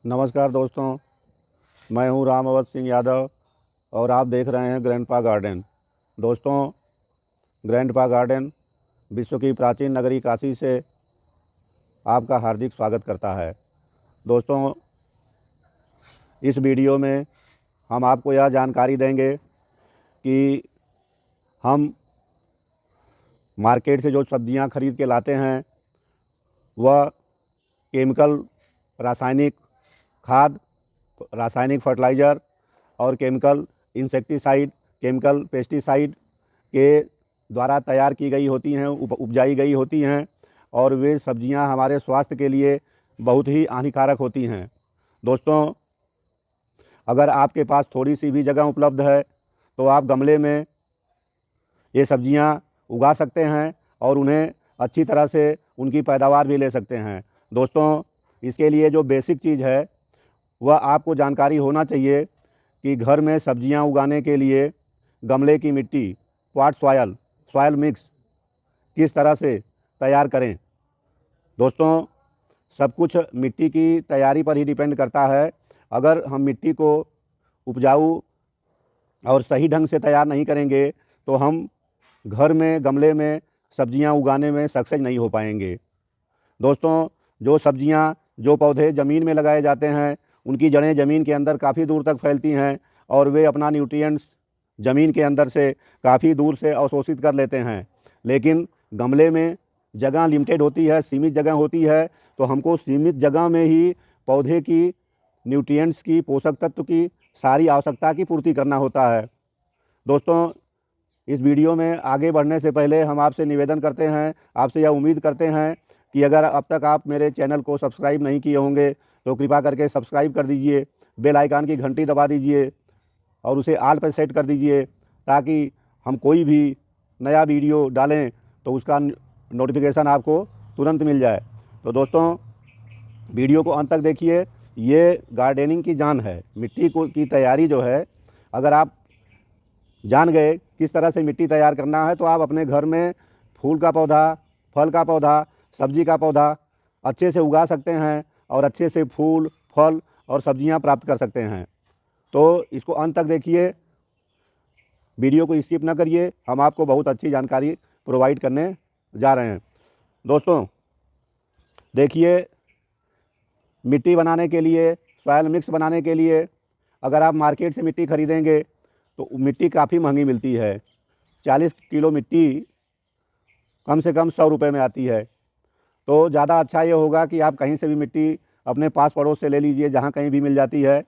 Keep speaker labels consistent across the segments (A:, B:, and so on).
A: नमस्कार दोस्तों, मैं हूं राम अवध सिंह यादव और आप देख रहे हैं ग्रैंडपा गार्डन। दोस्तों, ग्रैंडपा गार्डन विश्व की प्राचीन नगरी काशी से आपका हार्दिक स्वागत करता है। दोस्तों, इस वीडियो में हम आपको यह जानकारी देंगे कि हम मार्केट से जो सब्जियां खरीद के लाते हैं वह केमिकल, रासायनिक खाद, रासायनिक फर्टिलाइज़र और केमिकल इंसेक्टिसाइड, केमिकल पेस्टिसाइड के द्वारा तैयार की गई होती हैं, उपजाई गई होती हैं और वे सब्जियां हमारे स्वास्थ्य के लिए बहुत ही हानिकारक होती हैं। दोस्तों, अगर आपके पास थोड़ी सी भी जगह उपलब्ध है तो आप गमले में ये सब्जियां उगा सकते हैं और उन्हें अच्छी तरह से उनकी पैदावार भी ले सकते हैं। दोस्तों, इसके लिए जो बेसिक चीज़ है वह आपको जानकारी होना चाहिए कि घर में सब्जियां उगाने के लिए गमले की मिट्टी, पॉट सॉयल, सॉयल मिक्स किस तरह से तैयार करें। दोस्तों, सब कुछ मिट्टी की तैयारी पर ही डिपेंड करता है। अगर हम मिट्टी को उपजाऊ और सही ढंग से तैयार नहीं करेंगे तो हम घर में गमले में सब्जियां उगाने में सक्सेस नहीं हो पाएंगे। दोस्तों, जो सब्जियां, जो पौधे ज़मीन में लगाए जाते हैं उनकी जड़ें ज़मीन के अंदर काफ़ी दूर तक फैलती हैं और वे अपना न्यूट्रिएंट्स ज़मीन के अंदर से काफ़ी दूर से अवशोषित कर लेते हैं। लेकिन गमले में जगह लिमिटेड होती है, सीमित जगह होती है, तो हमको सीमित जगह में ही पौधे की न्यूट्रिएंट्स की, पोषक तत्व की सारी आवश्यकता की पूर्ति करना होता है। दोस्तों, इस वीडियो में आगे बढ़ने से पहले हम आपसे निवेदन करते हैं, आपसे यह उम्मीद करते हैं कि अगर अब तक आप मेरे चैनल को सब्सक्राइब नहीं किए होंगे तो कृपया करके सब्सक्राइब कर दीजिए, बेल आइकन की घंटी दबा दीजिए और उसे ऑल पर सेट कर दीजिए ताकि हम कोई भी नया वीडियो डालें तो उसका नोटिफिकेशन आपको तुरंत मिल जाए। तो दोस्तों, वीडियो को अंत तक देखिए। ये गार्डनिंग की जान है। मिट्टी को की तैयारी जो है, अगर आप जान गए किस तरह से मिट्टी तैयार करना है तो आप अपने घर में फूल का पौधा, फल का पौधा, सब्जी का पौधा अच्छे से उगा सकते हैं और अच्छे से फूल, फल और सब्जियां प्राप्त कर सकते हैं। तो इसको अंत तक देखिए, वीडियो को स्किप ना करिए, हम आपको बहुत अच्छी जानकारी प्रोवाइड करने जा रहे हैं। दोस्तों, देखिए, मिट्टी बनाने के लिए, सॉयल मिक्स बनाने के लिए अगर आप मार्केट से मिट्टी खरीदेंगे तो मिट्टी काफ़ी महंगी मिलती है। 40 किलो मिट्टी कम से कम 100 रुपये में आती है। तो ज़्यादा अच्छा ये होगा कि आप कहीं से भी मिट्टी अपने पास पड़ोस से ले लीजिए, जहाँ कहीं भी मिल जाती है।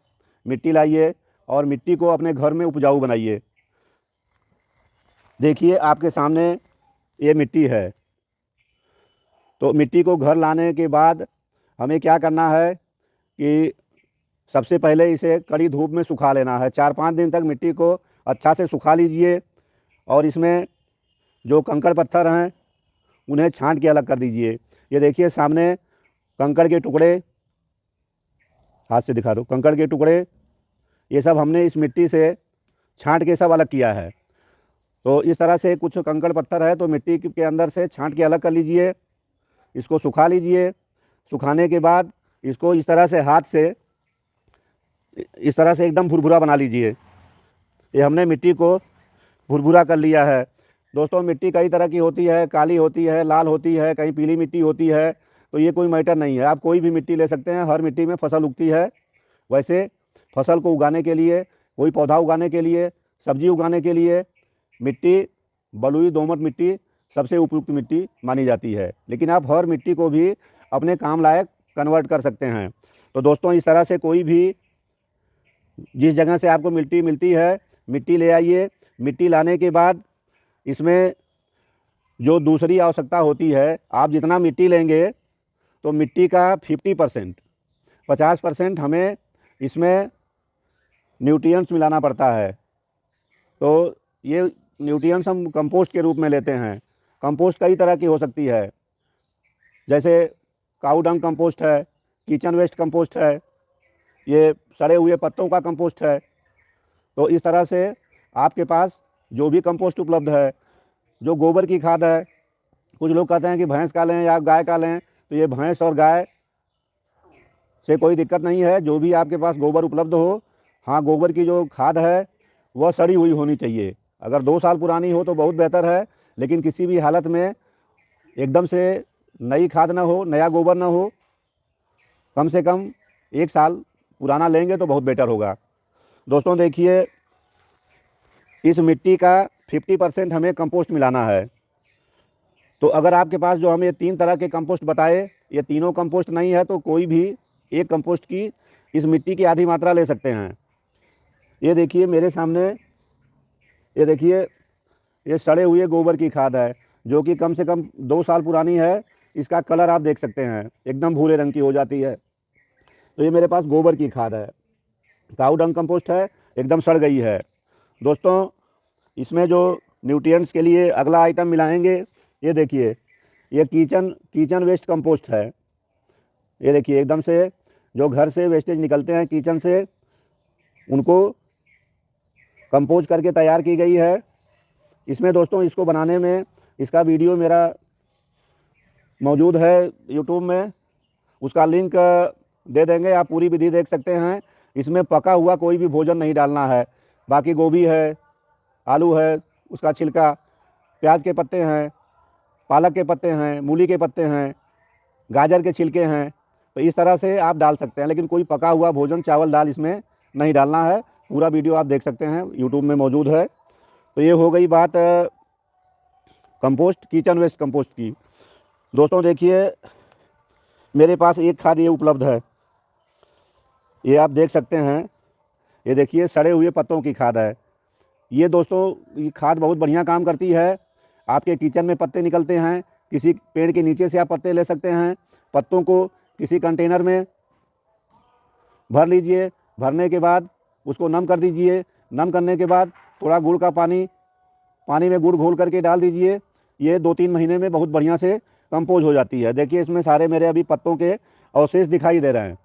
A: मिट्टी लाइए और मिट्टी को अपने घर में उपजाऊ बनाइए। देखिए, आपके सामने ये मिट्टी है। तो मिट्टी को घर लाने के बाद हमें क्या करना है कि सबसे पहले इसे कड़ी धूप में सुखा लेना है। 4-5 दिन तक मिट्टी को अच्छा से सुखा लीजिए और इसमें जो कंकड़ पत्थर हैं उन्हें छांट के अलग कर दीजिए। ये देखिए सामने कंकड़ के टुकड़े, हाथ से दिखा दो, कंकड़ के टुकड़े, ये सब हमने इस मिट्टी से छांट के सब अलग किया है। तो इस तरह से कुछ कंकड़ पत्थर है तो मिट्टी के अंदर से छांट के अलग कर लीजिए। इसको सुखा लीजिए। सुखाने के बाद इसको इस तरह से हाथ से, इस तरह से एकदम भुरभुरा बना लीजिए। ये हमने मिट्टी को भुरभुरा कर लिया है। दोस्तों, मिट्टी कई तरह की होती है, काली होती है, लाल होती है, कहीं पीली मिट्टी होती है। तो ये कोई मैटर नहीं है, आप कोई भी मिट्टी ले सकते हैं। हर मिट्टी में फसल उगती है। वैसे फसल को उगाने के लिए, कोई पौधा उगाने के लिए, सब्जी उगाने के लिए मिट्टी, बलुई दोमट मिट्टी सबसे उपयुक्त मिट्टी मानी जाती है। लेकिन आप हर मिट्टी को भी अपने काम लायक कन्वर्ट कर सकते हैं। तो दोस्तों, इस तरह से कोई भी जिस जगह से आपको मिट्टी मिलती है, मिट्टी ले आइए। मिट्टी लाने के बाद इसमें जो दूसरी आवश्यकता होती है, आप जितना मिट्टी लेंगे तो मिट्टी का 50%, 50% हमें इसमें न्यूट्रिएंट्स मिलाना पड़ता है। तो ये न्यूट्रिएंट्स हम कंपोस्ट के रूप में लेते हैं। कंपोस्ट कई तरह की हो सकती है, जैसे काऊ डंग कंपोस्ट है, किचन वेस्ट कंपोस्ट है, ये सड़े हुए पत्तों का कंपोस्ट है। तो इस तरह से आपके पास जो भी कंपोस्ट उपलब्ध है, जो गोबर की खाद है, कुछ लोग कहते हैं कि भैंस का लें या गाय का लें, तो ये भैंस और गाय से कोई दिक्कत नहीं है। जो भी आपके पास गोबर उपलब्ध हो, हाँ, गोबर की जो खाद है वह सड़ी हुई होनी चाहिए। अगर 2 साल पुरानी हो तो बहुत बेहतर है, लेकिन किसी भी हालत में एकदम से नई खाद ना हो, नया गोबर ना हो, कम से कम 1 साल पुराना लेंगे तो बहुत बेटर होगा। दोस्तों देखिए, इस मिट्टी का 50% हमें कंपोस्ट मिलाना है। तो अगर आपके पास जो हम ये 3 तरह के कंपोस्ट बताए, ये तीनों कंपोस्ट नहीं है तो कोई भी एक कंपोस्ट की इस मिट्टी की आधी मात्रा ले सकते हैं। ये देखिए मेरे सामने, ये देखिए, ये सड़े हुए गोबर की खाद है, जो कि कम से कम 2 साल पुरानी है। इसका कलर आप देख सकते हैं, एकदम भूरे रंग की हो जाती है। तो ये मेरे पास गोबर की खाद है, काऊ डंग कंपोस्ट है, एकदम सड़ गई है। दोस्तों इसमें जो न्यूट्रिएंट्स के लिए अगला आइटम मिलाएंगे, ये देखिए, ये किचन वेस्ट कंपोस्ट है। ये देखिए एकदम से जो घर से वेस्टेज निकलते हैं किचन से, उनको कंपोज करके तैयार की गई है। इसमें दोस्तों इसको बनाने में, इसका वीडियो मेरा मौजूद है यूट्यूब में, उसका लिंक दे देंगे, आप पूरी विधि देख सकते हैं। इसमें पका हुआ कोई भी भोजन नहीं डालना है। बाकी गोभी है, आलू है, उसका छिलका, प्याज के पत्ते हैं, पालक के पत्ते हैं, मूली के पत्ते हैं, गाजर के छिलके हैं, तो इस तरह से आप डाल सकते हैं। लेकिन कोई पका हुआ भोजन, चावल दाल इसमें नहीं डालना है। पूरा वीडियो आप देख सकते हैं, यूट्यूब में मौजूद है। तो ये हो गई बात कंपोस्ट, किचन वेस्ट कंपोस्ट की। दोस्तों देखिए मेरे पास एक खाद ये उपलब्ध है, ये आप देख सकते हैं। ये देखिए सड़े हुए पत्तों की खाद है। ये दोस्तों ये खाद बहुत बढ़िया काम करती है। आपके किचन में पत्ते निकलते हैं, किसी पेड़ के नीचे से आप पत्ते ले सकते हैं। पत्तों को किसी कंटेनर में भर लीजिए, भरने के बाद उसको नम कर दीजिए। नम करने के बाद थोड़ा गुड़ का पानी में गुड़ घोल करके डाल दीजिए। ये 2-3 महीने में बहुत बढ़िया से कंपोज हो जाती है। देखिए इसमें सारे मेरे अभी पत्तों के अवशेष दिखाई दे रहे हैं,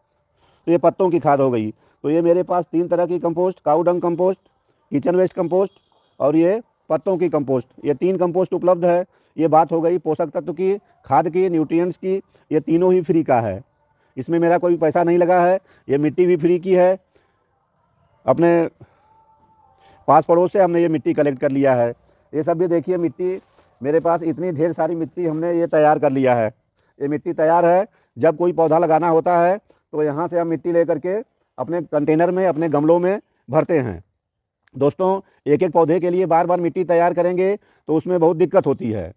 A: तो ये पत्तों की खाद हो गई। तो ये मेरे पास 3 तरह की कंपोस्ट, काऊ डंग कंपोस्ट, किचन वेस्ट कंपोस्ट और ये पत्तों की कंपोस्ट, ये 3 कंपोस्ट उपलब्ध है। ये बात हो गई पोषक तत्व की, खाद की, न्यूट्रिएंट्स की। ये तीनों ही फ्री का है, इसमें मेरा कोई पैसा नहीं लगा है। ये मिट्टी भी फ्री की है, अपने पास पड़ोस से हमने ये मिट्टी कलेक्ट कर लिया है। ये सब भी देखिए मिट्टी, मेरे पास इतनी ढेर सारी मिट्टी हमने ये तैयार कर लिया है। ये मिट्टी तैयार है, जब कोई पौधा लगाना होता है तो यहाँ से हम मिट्टी ले करके अपने कंटेनर में, अपने गमलों में भरते हैं। दोस्तों एक एक पौधे के लिए बार बार मिट्टी तैयार करेंगे तो उसमें बहुत दिक्कत होती है।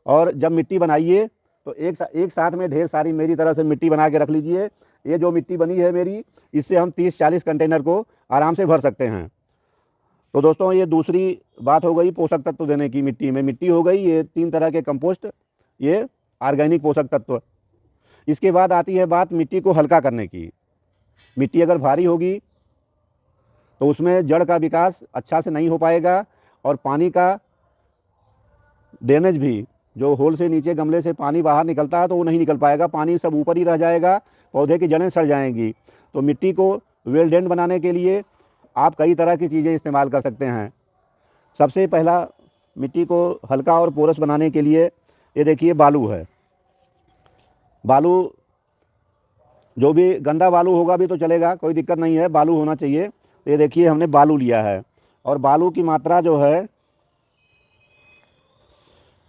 A: और जब मिट्टी बनाइए तो एक साथ में ढेर सारी मेरी तरह से मिट्टी बना के रख लीजिए। ये जो मिट्टी बनी है मेरी, इससे हम 30-40 कंटेनर को आराम से भर सकते हैं। तो दोस्तों ये दूसरी बात हो गई पोषक तत्व देने की मिट्टी में। मिट्टी हो गई ये 3 तरह के कंपोस्ट, ये ऑर्गेनिक पोषक तत्व। इसके बाद आती है बात मिट्टी को हल्का करने की। मिट्टी अगर भारी होगी तो उसमें जड़ का विकास अच्छा से नहीं हो पाएगा, और पानी का ड्रेनेज भी, जो होल से नीचे गमले से पानी बाहर निकलता है तो वो नहीं निकल पाएगा, पानी सब ऊपर ही रह जाएगा, पौधे की जड़ें सड़ जाएंगी। तो मिट्टी को वेल ड्रेन्ड बनाने के लिए आप कई तरह की चीज़ें इस्तेमाल कर सकते हैं। सबसे पहला मिट्टी को हल्का और पोरस बनाने के लिए ये देखिए बालू है। बालू, जो भी गंदा बालू होगा भी तो चलेगा, कोई दिक्कत नहीं है, बालू होना चाहिए। तो ये देखिए हमने बालू लिया है, और बालू की मात्रा जो है,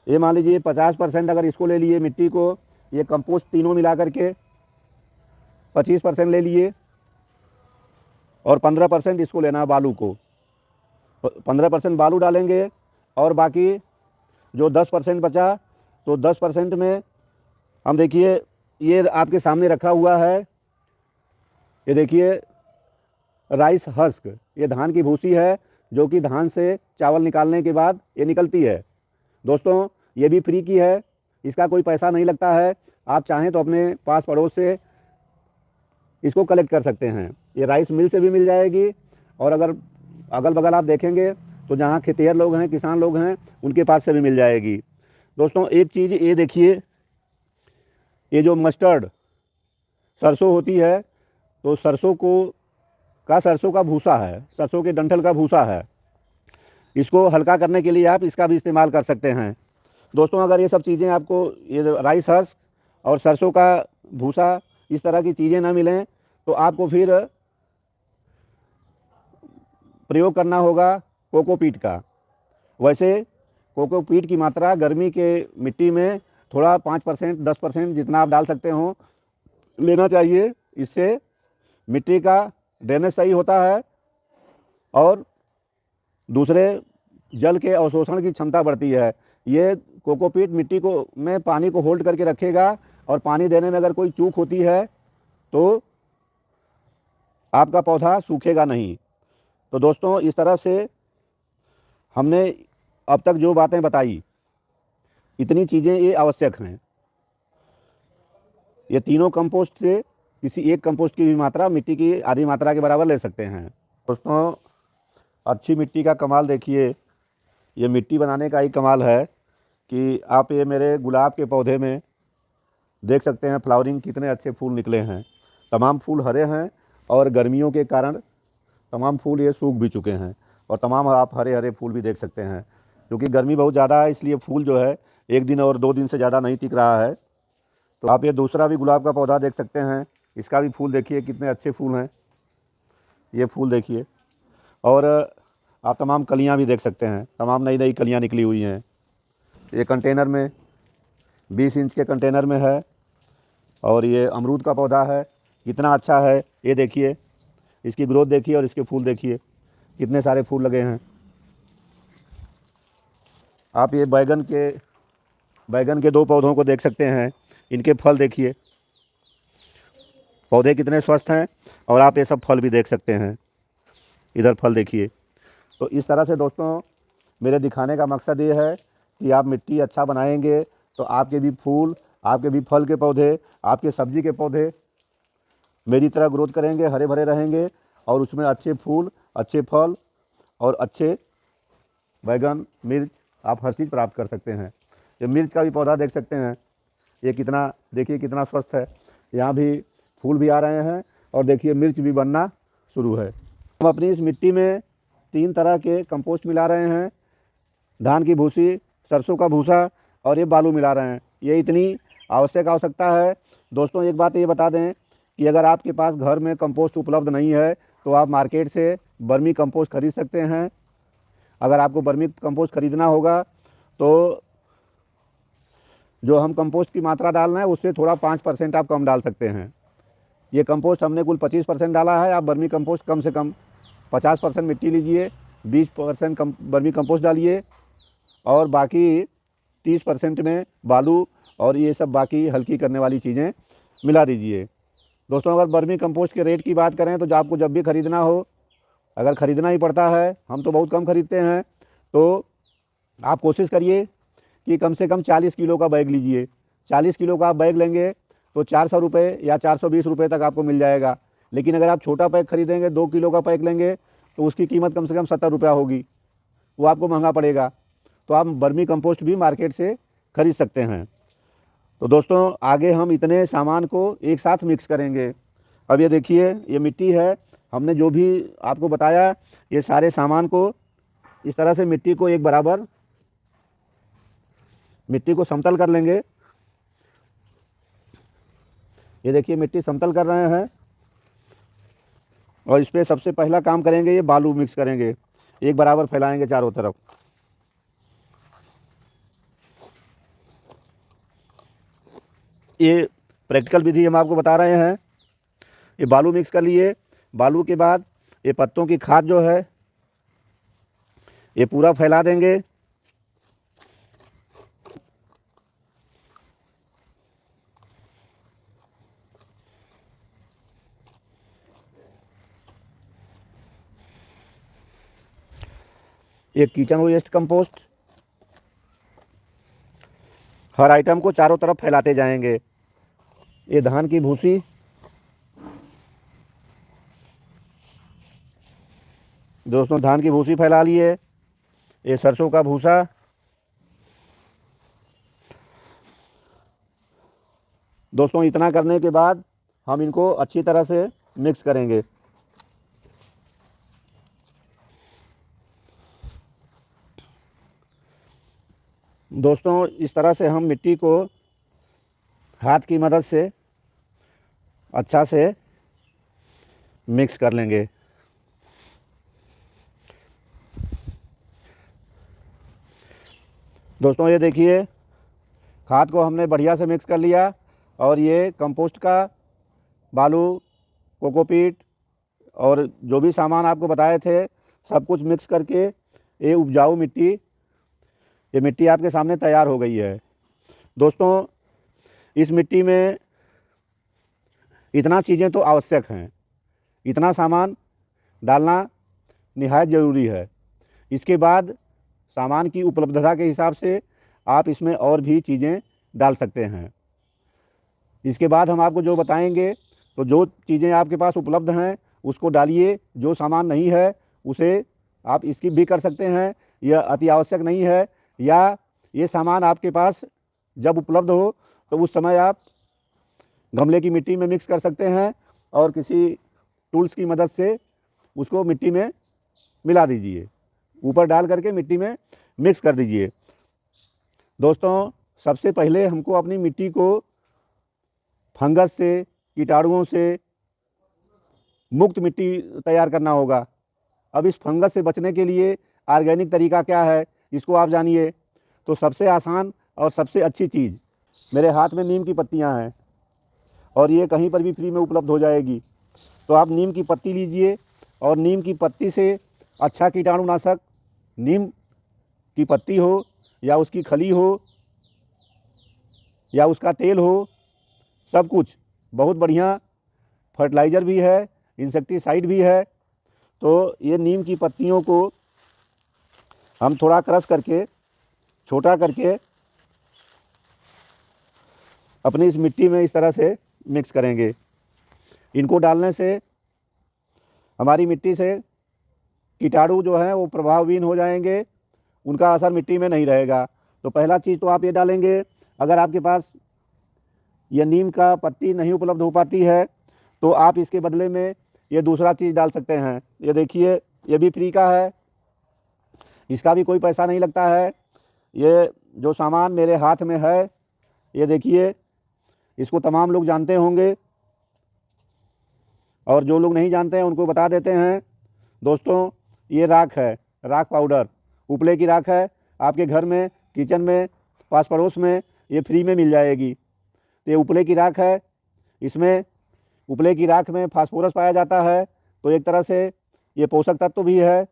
A: ये मान लीजिए 50% अगर इसको ले लिए मिट्टी को, ये कंपोस्ट तीनों मिला करके 25% ले लिए, और 15% इसको लेना है बालू को। 15% बालू डालेंगे, और बाकी जो 10% बचा, तो 10% में हम देखिए ये आपके सामने रखा हुआ है, ये देखिए राइस हस्क, ये धान की भूसी है, जो कि धान से चावल निकालने के बाद ये निकलती है। दोस्तों ये भी फ्री की है, इसका कोई पैसा नहीं लगता है। आप चाहें तो अपने पास पड़ोस से इसको कलेक्ट कर सकते हैं। ये राइस मिल से भी मिल जाएगी, और अगर अगल बगल आप देखेंगे तो जहाँ खेतिहर लोग हैं, किसान लोग हैं, उनके पास से भी मिल जाएगी। दोस्तों एक चीज़ ये देखिए, ये जो मस्टर्ड सरसों होती है, तो सरसों का भूसा है, सरसों के डंठल का भूसा है, इसको हल्का करने के लिए आप इसका भी इस्तेमाल कर सकते हैं। दोस्तों अगर ये सब चीज़ें आपको, ये राइस हस्क और सरसों का भूसा इस तरह की चीज़ें ना मिलें तो आपको फिर प्रयोग करना होगा कोकोपीट का। वैसे कोकोपीट की मात्रा गर्मी के मिट्टी में थोड़ा 5% 10% जितना आप डाल सकते हो लेना चाहिए। इससे मिट्टी का ड्रेनेज सही होता है और दूसरे जल के अवशोषण की क्षमता बढ़ती है। ये कोकोपीट मिट्टी को में पानी को होल्ड करके रखेगा और पानी देने में अगर कोई चूक होती है तो आपका पौधा सूखेगा नहीं। तो दोस्तों, इस तरह से हमने अब तक जो बातें बताई, इतनी चीज़ें ये आवश्यक हैं। ये तीनों कंपोस्ट से किसी एक कंपोस्ट की भी मात्रा मिट्टी की आधी मात्रा के बराबर ले सकते हैं। दोस्तों, अच्छी मिट्टी का कमाल देखिए। ये मिट्टी बनाने का ही कमाल है कि आप ये मेरे गुलाब के पौधे में देख सकते हैं फ्लावरिंग कितने अच्छे फूल निकले हैं। तमाम फूल हरे हैं और गर्मियों के कारण तमाम फूल ये सूख भी चुके हैं और तमाम आप हरे हरे फूल भी देख सकते हैं। क्योंकि गर्मी बहुत ज़्यादा है इसलिए फूल जो है 1 दिन और 2 दिन से ज़्यादा नहीं टिक रहा है। तो आप ये दूसरा भी गुलाब का पौधा देख सकते हैं। इसका भी फूल देखिए कितने अच्छे फूल हैं। ये फूल देखिए और आप तमाम कलियां भी देख सकते हैं। तमाम नई नई कलियां निकली हुई हैं। ये कंटेनर में 20 इंच के कंटेनर में है और ये अमरूद का पौधा है। कितना अच्छा है ये देखिए। इसकी ग्रोथ देखिए और इसके फूल देखिए कितने सारे फूल लगे हैं। आप ये बैगन के 2 पौधों को देख सकते हैं। इनके फल देखिए, पौधे कितने स्वस्थ हैं और आप ये सब फल भी देख सकते हैं। इधर फल देखिए। तो इस तरह से दोस्तों, मेरे दिखाने का मकसद ये है कि आप मिट्टी अच्छा बनाएंगे तो आपके भी फूल, आपके भी फल के पौधे, आपके सब्जी के पौधे मेरी तरह ग्रोथ करेंगे, हरे भरे रहेंगे और उसमें अच्छे फूल, अच्छे फल और अच्छे बैगन, मिर्च आप हर चीज़ प्राप्त कर सकते हैं। ये मिर्च का भी पौधा देख सकते हैं। ये कितना देखिए कितना स्वस्थ है। यहाँ भी फूल भी आ रहे हैं और देखिए मिर्च भी बनना शुरू है। हम अपनी इस मिट्टी में 3 तरह के कंपोस्ट मिला रहे हैं। धान की भूसी, सरसों का भूसा और ये बालू मिला रहे हैं। ये इतनी आवश्यकता है। दोस्तों, एक बात ये बता दें कि अगर आपके पास घर में कंपोस्ट उपलब्ध नहीं है तो आप मार्केट से वर्मी कंपोस्ट खरीद सकते हैं। अगर आपको वर्मी कंपोस्ट खरीदना होगा तो जो हम कंपोस्ट की मात्रा डाल रहे हैं उससे थोड़ा 5% आप कम डाल सकते हैं। ये कंपोस्ट हमने कुल 25% डाला है। आप वर्मी कंपोस्ट कम से कम 50% मिट्टी लीजिए, 20% वर्मी कंपोस्ट डालिए और बाकी 30% में बालू और ये सब बाकी हल्की करने वाली चीज़ें मिला दीजिए। दोस्तों, अगर वर्मी कंपोस्ट के रेट की बात करें तो आपको जब भी ख़रीदना हो, अगर ख़रीदना ही पड़ता है, हम तो बहुत कम ख़रीदते हैं, तो आप कोशिश करिए कि कम से कम 40 किलो का बैग लीजिए। 40 किलो का आप बैग लेंगे तो 400 रुपये या 420 रुपये तक आपको मिल जाएगा। लेकिन अगर आप छोटा पैक खरीदेंगे, 2 किलो का पैक लेंगे तो उसकी कीमत कम से कम 70 रुपया होगी। वो आपको महंगा पड़ेगा। तो आप वर्मी कंपोस्ट भी मार्केट से खरीद सकते हैं। तो दोस्तों, आगे हम इतने सामान को एक साथ मिक्स करेंगे। अब ये देखिए, ये मिट्टी है। हमने जो भी आपको बताया, ये सारे सामान को इस तरह से मिट्टी को एक बराबर मिट्टी को समतल कर लेंगे। ये देखिए मिट्टी समतल कर रहे हैं और इस पर सबसे पहला काम करेंगे, ये बालू मिक्स करेंगे। एक बराबर फैलाएंगे चारों तरफ। ये प्रैक्टिकल विधि हम आपको बता रहे हैं। ये बालू मिक्स कर लिए। बालू के बाद ये पत्तों की खाद जो है ये पूरा फैला देंगे। एक किचन वेस्ट कंपोस्ट, हर आइटम को चारों तरफ फैलाते जाएंगे। ये धान की भूसी, दोस्तों धान की भूसी फैला लिए। ये सरसों का भूसा, दोस्तों इतना करने के बाद हम इनको अच्छी तरह से मिक्स करेंगे। दोस्तों, इस तरह से हम मिट्टी को हाथ की मदद से अच्छा से मिक्स कर लेंगे। दोस्तों ये देखिए, खाद को हमने बढ़िया से मिक्स कर लिया और ये कंपोस्ट का बालू, कोकोपीट और जो भी सामान आपको बताए थे सब कुछ मिक्स करके ये उपजाऊ मिट्टी, ये मिट्टी आपके सामने तैयार हो गई है। दोस्तों इस मिट्टी में इतना चीज़ें तो आवश्यक हैं, इतना सामान डालना निहायत ज़रूरी है। इसके बाद सामान की उपलब्धता के हिसाब से आप इसमें और भी चीज़ें डाल सकते हैं। इसके बाद हम आपको जो बताएंगे, तो जो चीज़ें आपके पास उपलब्ध हैं उसको डालिए, जो सामान नहीं है उसे आप स्किप भी कर सकते हैं, यह अति आवश्यक नहीं है। या ये सामान आपके पास जब उपलब्ध हो तो उस समय आप गमले की मिट्टी में मिक्स कर सकते हैं और किसी टूल्स की मदद से उसको मिट्टी में मिला दीजिए, ऊपर डाल करके मिट्टी में मिक्स कर दीजिए। दोस्तों सबसे पहले हमको अपनी मिट्टी को फंगस से, कीटाणुओं से मुक्त मिट्टी तैयार करना होगा। अब इस फंगस से बचने के लिए ऑर्गेनिक तरीका क्या है, इसको आप जानिए। तो सबसे आसान और सबसे अच्छी चीज़, मेरे हाथ में नीम की पत्तियां हैं और ये कहीं पर भी फ्री में उपलब्ध हो जाएगी। तो आप नीम की पत्ती लीजिए और नीम की पत्ती से अच्छा कीटाणुनाशक, नीम की पत्ती हो या उसकी खली हो या उसका तेल हो, सब कुछ बहुत बढ़िया फर्टिलाइज़र भी है, इंसेक्टिसाइड भी है। तो ये नीम की पत्तियों को हम थोड़ा क्रश करके, छोटा करके अपनी इस मिट्टी में इस तरह से मिक्स करेंगे। इनको डालने से हमारी मिट्टी से कीटाणु जो हैं वो प्रभावहीन हो जाएंगे, उनका असर मिट्टी में नहीं रहेगा। तो पहला चीज़ तो आप ये डालेंगे। अगर आपके पास ये नीम का पत्ती नहीं उपलब्ध हो पाती है तो आप इसके बदले में ये दूसरा चीज़ डाल सकते हैं। ये देखिए, ये भी फ्री का है, इसका भी कोई पैसा नहीं लगता है। ये जो सामान मेरे हाथ में है, ये देखिए, इसको तमाम लोग जानते होंगे और जो लोग नहीं जानते हैं उनको बता देते हैं। दोस्तों ये राख है, राख पाउडर, उपले की राख है। आपके घर में, किचन में, पास पड़ोस में ये फ्री में मिल जाएगी। तो ये उपले की राख है। इसमें उपले की राख में फास्फोरस पाया जाता है, तो एक तरह से ये पोषक तत्व भी है।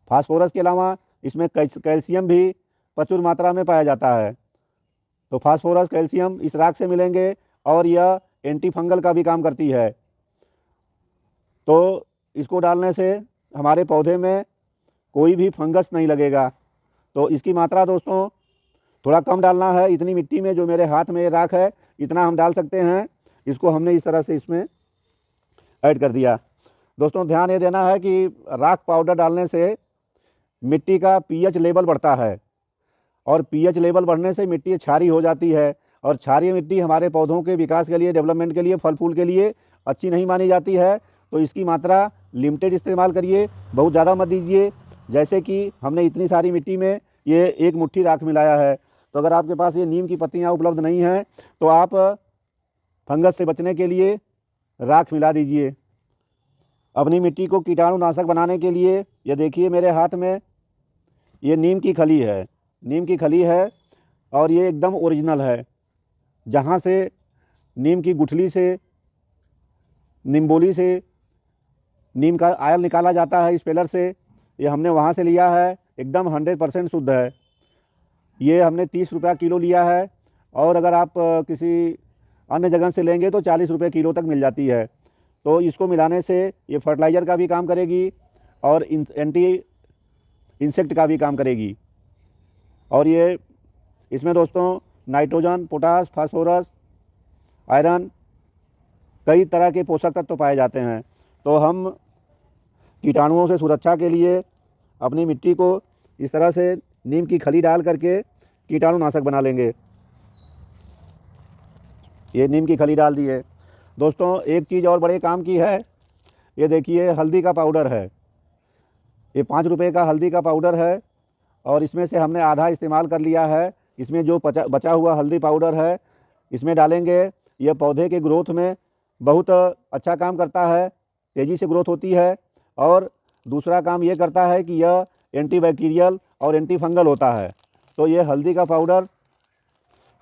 A: फास्फोरस के अलावा इसमें कैल्शियम भी प्रचुर मात्रा में पाया जाता है। तो फास्फोरस, कैल्शियम इस राख से मिलेंगे और यह एंटी फंगल का भी काम करती है। तो इसको डालने से हमारे पौधे में कोई भी फंगस नहीं लगेगा। तो इसकी मात्रा दोस्तों थोड़ा कम डालना है। इतनी मिट्टी में जो मेरे हाथ में राख है, इतना हम डाल सकते हैं। इसको हमने इस तरह से इसमें ऐड कर दिया। दोस्तों ध्यान ये देना है कि राख पाउडर डालने से मिट्टी का पीएच लेवल बढ़ता है और पीएच लेवल बढ़ने से मिट्टी क्षारीय हो जाती है और क्षारीय मिट्टी हमारे पौधों के विकास के लिए, डेवलपमेंट के लिए, फल फूल के लिए अच्छी नहीं मानी जाती है। तो इसकी मात्रा लिमिटेड इस्तेमाल करिए, बहुत ज़्यादा मत दीजिए। जैसे कि हमने इतनी सारी मिट्टी में ये एक मुट्ठी राख मिलाया है। तो अगर आपके पास ये नीम की पत्तियाँ उपलब्ध नहीं हैं तो आप फंगस से बचने के लिए राख मिला दीजिए। अपनी मिट्टी को कीटाणुनाशक बनाने के लिए ये देखिए, मेरे हाथ में ये नीम की खली है, नीम की खली है और ये एकदम ओरिजिनल है। जहाँ से नीम की गुठली से, निम्बोली से नीम का आयल निकाला जाता है स्पेलर से, ये हमने वहाँ से लिया है। एकदम 100% शुद्ध है। ये हमने 30 रुपया किलो लिया है और अगर आप किसी अन्य जगह से लेंगे तो 40 रुपये किलो तक मिल जाती है। तो इसको मिलाने से ये फर्टिलाइज़र का भी काम करेगी और एंटी इंसेक्ट का भी काम करेगी। और ये इसमें दोस्तों नाइट्रोजन, पोटास, फास्फोरस, आयरन, कई तरह के पोषक तत्व पाए जाते हैं। तो हम कीटाणुओं से सुरक्षा के लिए अपनी मिट्टी को इस तरह से नीम की खली डाल करके कीटाणुनाशक बना लेंगे। ये नीम की खली डाल दी है। दोस्तों एक चीज़ और बड़े काम की है, ये देखिए हल्दी का पाउडर है। ये 5 रुपये का हल्दी का पाउडर है और इसमें से हमने आधा इस्तेमाल कर लिया है। इसमें जो बचा हुआ हल्दी पाउडर है इसमें डालेंगे। यह पौधे के ग्रोथ में बहुत अच्छा काम करता है, तेज़ी से ग्रोथ होती है। और दूसरा काम ये करता है कि यह एंटीबैक्टीरियल और एंटी फंगल होता है। तो ये हल्दी का पाउडर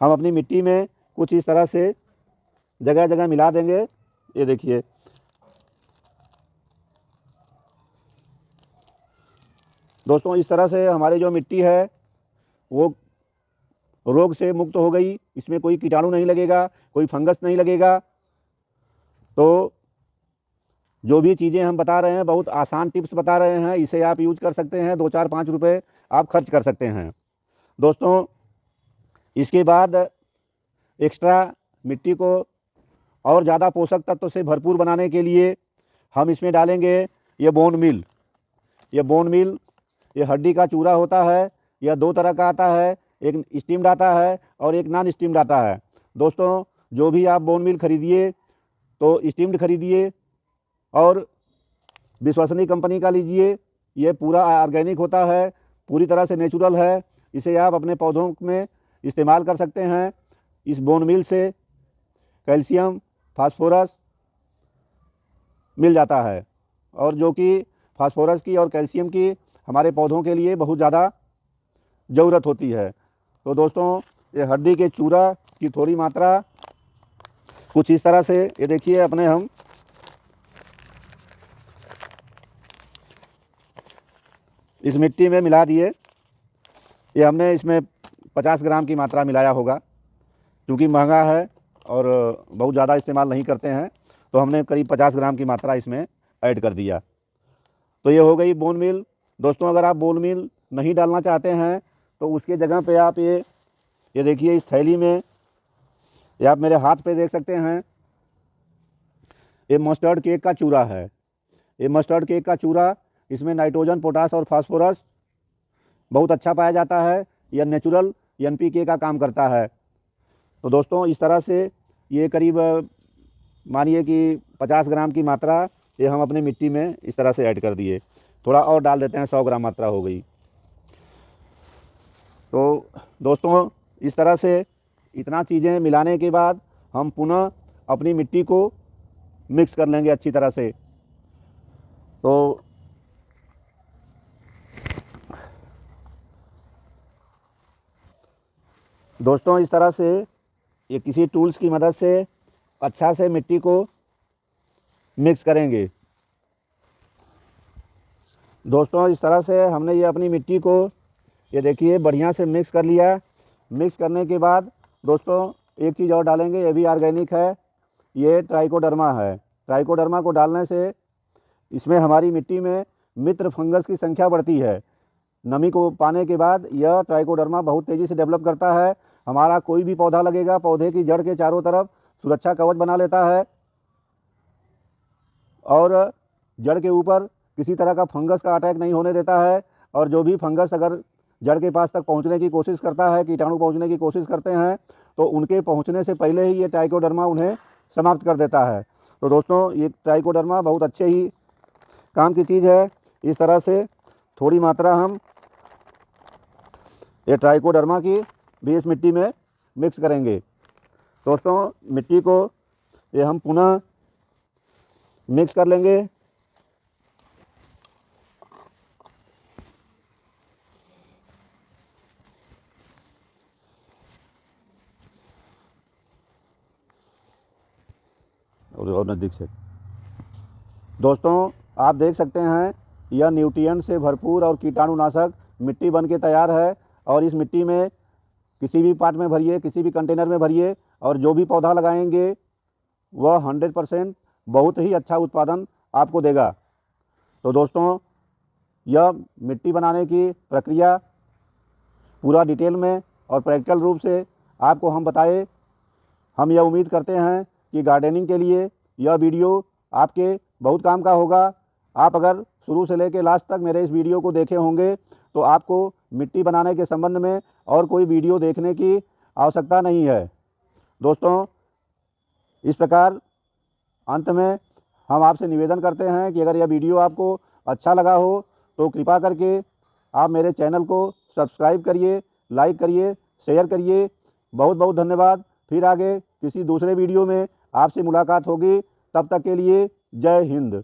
A: हम अपनी मिट्टी में कुछ इस तरह से जगह जगह मिला देंगे। ये देखिए, दोस्तों इस तरह से हमारी जो मिट्टी है वो रोग से मुक्त हो गई। इसमें कोई कीटाणु नहीं लगेगा, कोई फंगस नहीं लगेगा। तो जो भी चीज़ें हम बता रहे हैं, बहुत आसान टिप्स बता रहे हैं, इसे आप यूज कर सकते हैं। 2 4 5 रुपये आप खर्च कर सकते हैं। दोस्तों इसके बाद एक्स्ट्रा मिट्टी को और ज़्यादा पोषक तत्व से भरपूर बनाने के लिए हम इसमें डालेंगे ये बोन मील। ये बोन मील ये हड्डी का चूरा होता है। यह 2 तरह का आता है, एक स्टीम्ड आता है और एक नॉन स्टीम्ड आता है। दोस्तों जो भी आप बोन मील खरीदिए तो स्टीम्ड खरीदिए और विश्वसनीय कंपनी का लीजिए। ये पूरा ऑर्गेनिक होता है, पूरी तरह से नेचुरल है। इसे आप अपने पौधों में इस्तेमाल कर सकते हैं। इस बोन मील से कैल्शियम, फास्फोरस मिल जाता है, और जो कि फास्फोरस की और कैल्शियम की हमारे पौधों के लिए बहुत ज़्यादा ज़रूरत होती है। तो दोस्तों ये हड्डी के चूरा की थोड़ी मात्रा कुछ इस तरह से, ये देखिए अपने हम इस मिट्टी में मिला दिए। ये हमने इसमें 50 ग्राम की मात्रा मिलाया होगा, क्योंकि महंगा है और बहुत ज़्यादा इस्तेमाल नहीं करते हैं, तो हमने करीब 50 ग्राम की मात्रा इसमें ऐड कर दिया। तो ये हो गई बोन मील। दोस्तों अगर आप बोन मील नहीं डालना चाहते हैं तो उसके जगह पे आप ये देखिए, इस थैली में, ये आप मेरे हाथ पे देख सकते हैं, ये मस्टर्ड केक का चूरा है। ये मस्टर्ड केक का चूरा, इसमें नाइट्रोजन, पोटास और फास्फोरस बहुत अच्छा पाया जाता है। यह नेचुरल NPK का काम करता है। तो दोस्तों इस तरह से ये करीब मानिए कि 50 ग्राम की मात्रा ये हम अपनी मिट्टी में इस तरह से ऐड कर दिए। थोड़ा और डाल देते हैं, 100 ग्राम मात्रा हो गई। तो दोस्तों इस तरह से इतना चीज़ें मिलाने के बाद हम पुनः अपनी मिट्टी को मिक्स कर लेंगे अच्छी तरह से। तो दोस्तों इस तरह से ये किसी टूल्स की मदद से अच्छा से मिट्टी को मिक्स करेंगे। दोस्तों इस तरह से हमने ये अपनी मिट्टी को, ये देखिए, बढ़िया से मिक्स कर लिया। मिक्स करने के बाद दोस्तों एक चीज़ और डालेंगे, ये भी ऑर्गेनिक है, ये ट्राइकोडर्मा है। ट्राइकोडर्मा को डालने से इसमें हमारी मिट्टी में मित्र फंगस की संख्या बढ़ती है। नमी को पाने के बाद यह ट्राइकोडर्मा बहुत तेज़ी से डेवलप करता है। हमारा कोई भी पौधा लगेगा, पौधे की जड़ के चारों तरफ सुरक्षा कवच बना लेता है और जड़ के ऊपर किसी तरह का फंगस का अटैक नहीं होने देता है। और जो भी फंगस अगर जड़ के पास तक पहुंचने की कोशिश करता है, कीटाणु पहुंचने की कोशिश करते हैं, तो उनके पहुंचने से पहले ही ये ट्राइकोडर्मा उन्हें समाप्त कर देता है। तो दोस्तों ये ट्राइकोडर्मा बहुत अच्छे ही काम की चीज़ है। इस तरह से थोड़ी मात्रा हम ये ट्राइकोडर्मा की भी इस मिट्टी में मिक्स करेंगे। दोस्तों मिट्टी को ये हम पुनः मिक्स कर लेंगे। और नज़दीक से दोस्तों आप देख सकते हैं, यह न्यूट्रिएंट से भरपूर और कीटाणुनाशक मिट्टी बन के तैयार है। और इस मिट्टी में किसी भी पार्ट में भरिए, किसी भी कंटेनर में भरिए, और जो भी पौधा लगाएंगे वह 100% बहुत ही अच्छा उत्पादन आपको देगा। तो दोस्तों यह मिट्टी बनाने की प्रक्रिया पूरा डिटेल में और प्रैक्टिकल रूप से आपको हम बताए। हम यह उम्मीद करते हैं कि गार्डनिंग के लिए यह वीडियो आपके बहुत काम का होगा। आप अगर शुरू से लेकर लास्ट तक मेरे इस वीडियो को देखे होंगे तो आपको मिट्टी बनाने के संबंध में और कोई वीडियो देखने की आवश्यकता नहीं है। दोस्तों इस प्रकार अंत में हम आपसे निवेदन करते हैं कि अगर यह वीडियो आपको अच्छा लगा हो तो कृपा करके आप मेरे चैनल को सब्सक्राइब करिए, लाइक करिए, शेयर करिए। बहुत बहुत धन्यवाद। फिर आगे किसी दूसरे वीडियो में आपसे मुलाकात होगी। तब तक के लिए जय हिंद।